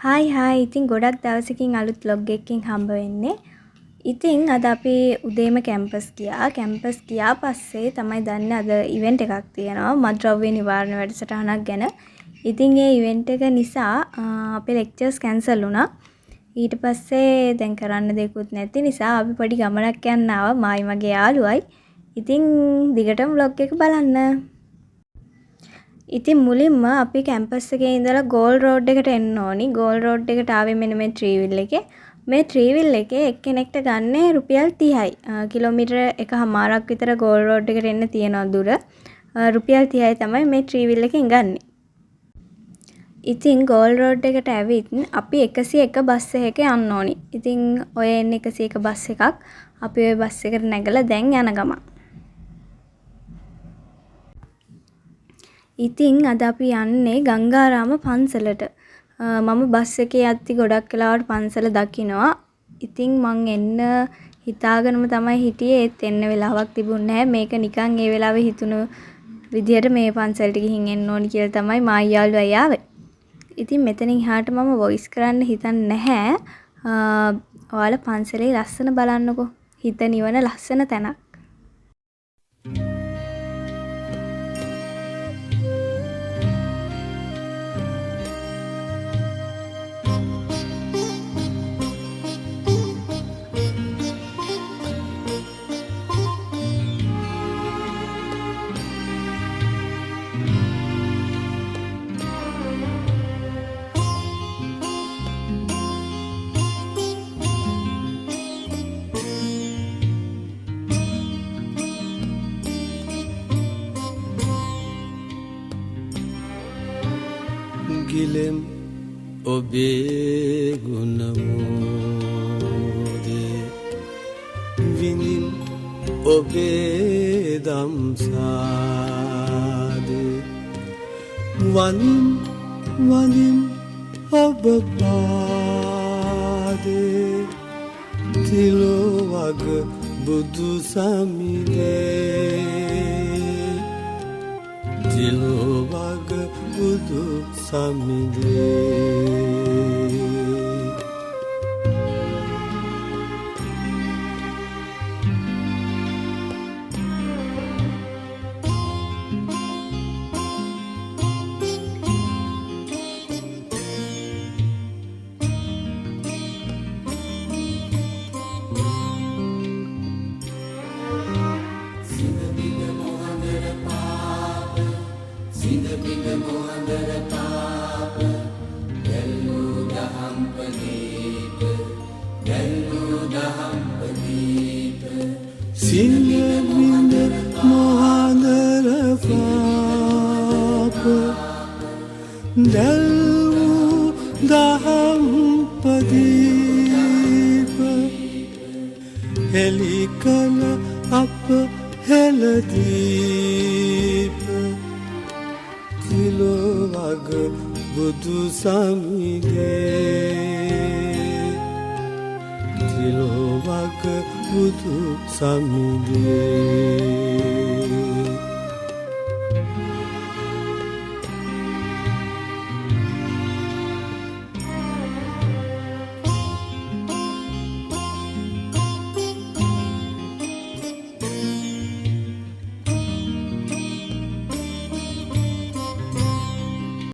Hi hi ඉතින් ගොඩක් දවසකින් අලුත් vlog එකකින් හම්බ වෙන්නේ. ඉතින් අද අපි උදේම කැම්පස් ගියා. කැම්පස් ගියා පස්සේ තමයි දන්නේ අද ඉවෙන්ට් එකක් තියෙනවා. මත්ද්‍රව්‍ය නිවාරණ වැඩසටහනක් ගැන. ඉතින් ඒ ඉවෙන්ට් එක නිසා අපේ ලෙක්චර්ස් කැන්සල් වුණා. ඊට පස්සේ දැන් කරන්න දෙයක්වත් නැති නිසා අපි පොඩි ගමනක් යන්න ආවා මායි මගේ යාළුවයි. ඉතින් දිගටම vlog එක බලන්න. ඉතින් මුලින්ම අපි කැම්පස් එකේ ඉඳලා ගෝල් රෝඩ් එකට එන්න ඕනි. ගෝල් රෝඩ් එකට ආවේ මෙන්න මේ ට්‍රීවිල් එකේ. මේ ට්‍රීවිල් එකේ එක්කෙනෙක්ට ගන්න රුපියල් 30යි. කිලෝමීටර එකමාරක් විතර ගෝල් රෝඩ් එකට එන්න තියෙන දුර. රුපියල් 30යි තමයි මේ ට්‍රීවිල් එකෙන් ගන්නෙ. ඉතින් ගෝල් රෝඩ් එකට ඇවිත් අපි 101 බස් එකක යන්න ඕනි. ඉතින් ඔය එන්නේ 101 බස් එකක්. අපි ওই බස් එකට නැගලා දැන් යන ගමන්. ඉතින් අද අපි යන්නේ ගංගාරාම පන්සලට. මම බස් එකේ යද්දි ගොඩක් වෙලාවට පන්සල දකිනවා. ඉතින් මං එන්න හිතාගෙනම තමයි හිටියේ. ඒත් එන්න වෙලාවක් තිබුණේ නැහැ. මේක නිකන් ඒ වෙලාවේ හිතුණු විදියට මේ පන්සලට ගිහින් එන්න ඕනි කියලා තමයි මායි යාළුවා ආවේ. ඉතින් මෙතනින් එහාට මම වොයිස් කරන්න හිතන්නේ නැහැ. ඔයාලා පන්සලේ ලස්සන බලන්නකෝ. හිත නිවන ලස්සන තැනක්. ගිලෙම් ඔබේ ගුණමෝදේ විඳින් ඔබේ දම්සාදේ වනින් වනින් ඔබ පාදේ තිලෝ වග බුදු සමිදේ තිලෝ වග බුදු සමිදේ සිංහබිඳ මොහඳර පාප දැල්වූ දහම් පදීප හෙළි කළ අප හෙළදීප තිලෝ වග බුදු සමිදේ තිලෝ වග බුදු සමිදේ